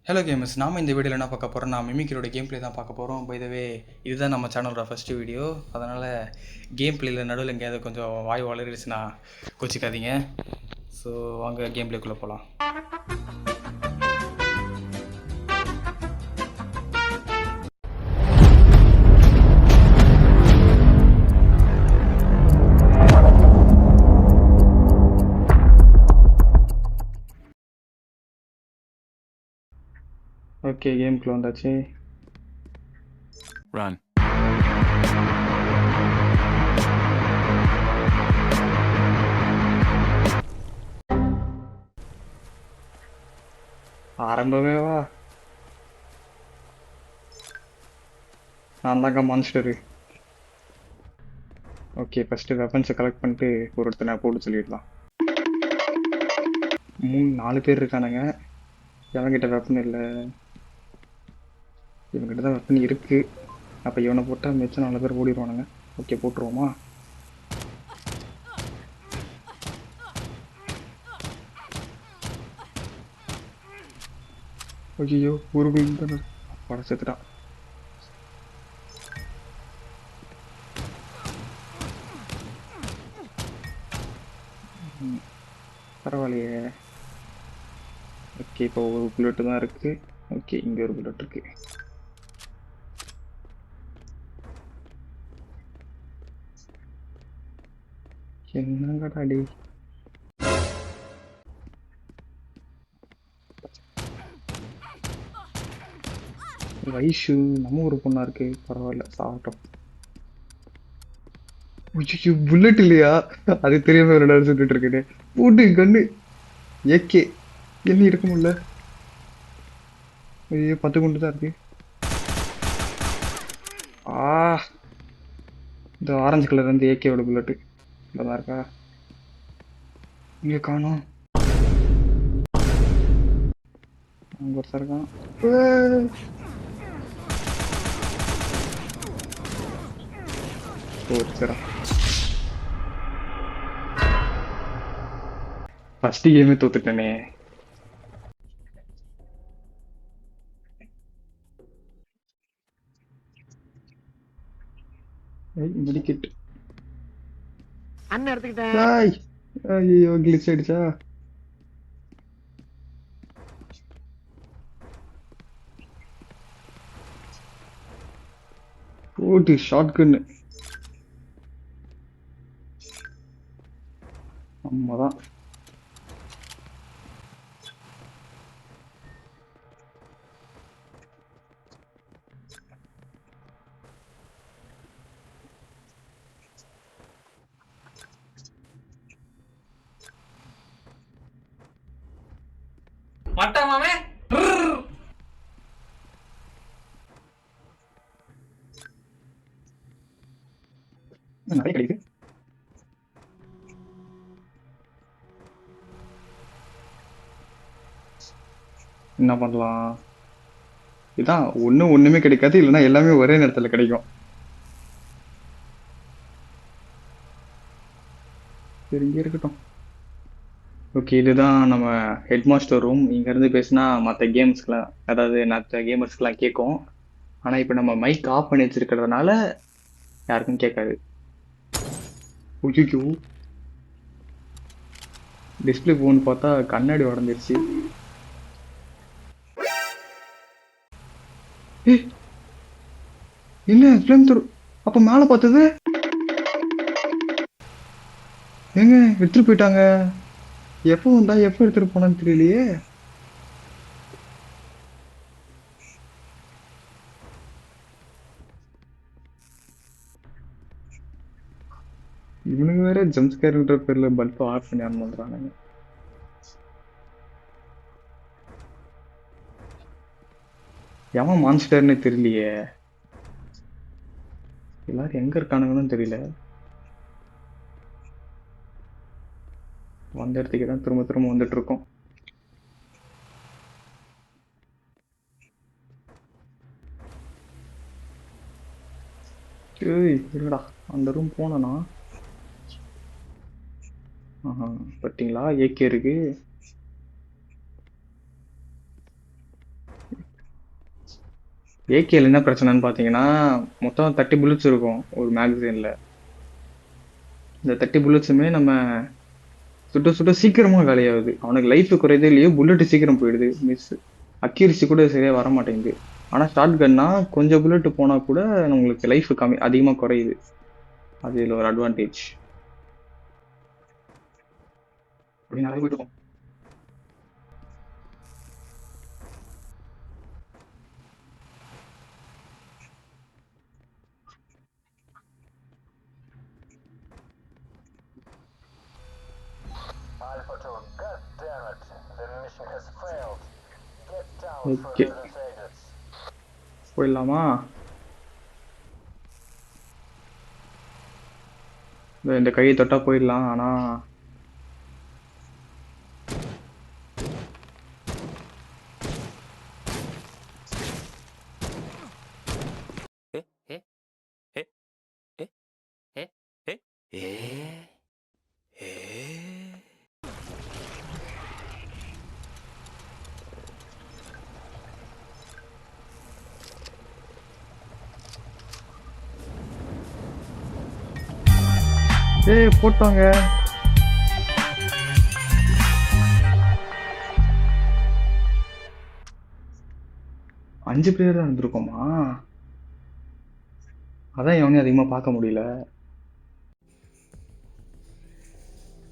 Hello gamers, நாம இந்த வீடியோவில் என்ன பார்க்க போகிறோம்னா மிமிக்ரியோட கேம் ப்ளே தான் பார்க்க போகிறோம். பை த வே, இதுதான் நம்ம சேனலோட ஃபஸ்ட்டு வீடியோ. அதனால் கேம் ப்ளேயில் நடுவில் எங்கேயாவது கொஞ்சம் வாய் வளரிடுச்சுன்னா கோச்சிக்காதீங்க. ஸோ வாங்க கேம் ப்ளேக்குள்ளே போகலாம். ஓகே, கேம்குள்ளே வந்தாச்சு. Run. ஆரம்பமே வா. நான் தாங்க மான்ஸ்டரு. ஓகே, ஃபஸ்ட்டு வெப்பன்ஸை கலெக்ட் பண்ணிட்டு ஒருத்தனை போட்டு சொல்லிடலாம். 4 பேர் இருக்கானுங்க. எவன்கிட்ட வெப்பன் இல்லை, இவங்ககிட்ட தான் வெப்பன் இருக்குது. அப்போ இவனை போட்டால் மிச்சம் 4 பேர் ஓடிடுவானுங்க. ஓகே, போட்டுருவோமா? ஐயோ, ஒரு பில்டர் பட செத்துட்டான். பரவாயில்லையே. ஓகே, இப்போ ஒரு புல்லட்டு தான் இருக்குது. ஓகே, இங்கே ஒரு புல்லட் இருக்கு. என்னங்கடா டி, வைஷு நம்ம ஒரு பொண்ணா இருக்கு. பரவாயில்ல, சாப்பிட்டோம். புல்லட் இல்லையா? அது தெரியாம ஒரு நாள் சொல்லிட்டு இருக்கேன். போட்டு கண்ணு ஏகே என்ன இருக்க முடியல. ஐயோ, 10 குண்டு தான் இருக்கு. ஆ, இந்த ஆரஞ்சு கலர் வந்து ஏகேவோட புல்லட்டு தான் இருக்கா? இங்கே காணோம். அங்கே ஒருத்தர் இருக்கான். சரி, ஃபர்ஸ்ட் கேமே தோத்துட்டேனே. மெடிக்கெட் அண்ணன் எடுத்துக்கிட்டேன். ஐயோ, கிளிச் ஆயிடுச்சா? ஓட்டு ஷார்ட் கன்னு அம்மாதான். மட்டமாமே நிறைய கிடைக்குது. என்ன பண்ணலாம்? இதான் ஒண்ணுமே கிடைக்காது, இல்லைன்னா எல்லாமே ஒரே நேரத்துல கிடைக்கும். சரி, இங்கே இருக்கட்டும். ஓகே, இதுதான் நம்ம ஹெட் மாஸ்டர் ரூம். இங்கேருந்து பேசினா மற்ற கேம்ஸ்க்கெலாம், அதாவது மற்ற கேமர்ஸ்க்கெலாம் கேட்கும். ஆனால் இப்போ நம்ம மைக் ஆஃப் பண்ணி வச்சிருக்கிறதுனால யாருக்கும் கேட்காது. ஐயோ, டிஸ்பிளே போன்னு பார்த்தா கண்ணாடி உடஞ்சிருச்சு. என்ன ஃபிலிம் த்ரோ? அப்போ மேலே பார்த்தது ஏங்க எடுத்துட்டு போயிட்டாங்க. எப்போ வந்தா எப்போ எடுத்துட்டு போனான்னு தெரியலையே. இவனுங்க வேற ஜம்ஸ்கேர்ன்ற பேர்ல பல்ப் ஆஃப் பண்ணி ஆன் பண்றானுங்க. எவன் மான்ஸ்டர்னே தெரியலையே. எல்லாரும் எங்க இருக்கானுங்கன்னு தெரியல. வந்த இடத்துக்கு தான் திரும்ப திரும்ப வந்துட்டு இருக்கோம். ஏய் இருடா, அந்த ரூம் போனா. பார்த்தீங்களா, ஏகே இருக்கு. ஏகேல என்ன பிரச்சனைன்னு பார்த்தீங்கன்னா, மொத்தம் 30 புல்லட்ஸ் இருக்கும் ஒரு மேகசீன்ல. இந்த 30 புல்லட்ஸுமே நம்ம சுட சுட சீக்கிரமா காலியாகுது. அவனுக்கு லைஃப் குறையுதோ இல்லையோ, புல்லட் சீக்கிரம் போயிடுது. அக்யூரசி கூட சரியா வர மாட்டேங்குது. ஆனா ஷார்ட் கன்னா கொஞ்சம் புல்லட் போனா கூட உங்களுக்கு லைஃப் அதிகமா குறையுது. அது இதுல ஒரு அட்வான்டேஜ். அப்படி நிறைய போயிட்டு Alpha 2, god damn it. The mission has failed. Get down for okay, emergency exits. போயிடலாமா? இந்த கையை தொட்டா போயிடலாம். ஆனாええええええええபோட்டாங்க. 5 பேர் தான் இருந்திருக்கோமா? அதான் எவனையும் அதிகமா பார்க்க முடியல.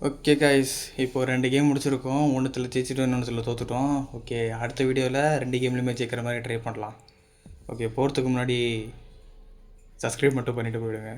ஓகே கைஸ், இப்போ 2 கேம் முடிச்சிருக்கோம். ஒன்றுத்தில் ஜெயிச்சிட்டோம், இன்னொன்றுத்தில் தோத்துட்டோம். ஓகே, அடுத்த வீடியோவில் 2 கேம்லையுமே ஜெயிக்கிற மாதிரி ட்ரை பண்ணலாம். ஓகே, போகிறதுக்கு முன்னாடி சப்ஸ்கிரைப் மட்டும் பண்ணிவிட்டு போயிடுங்க.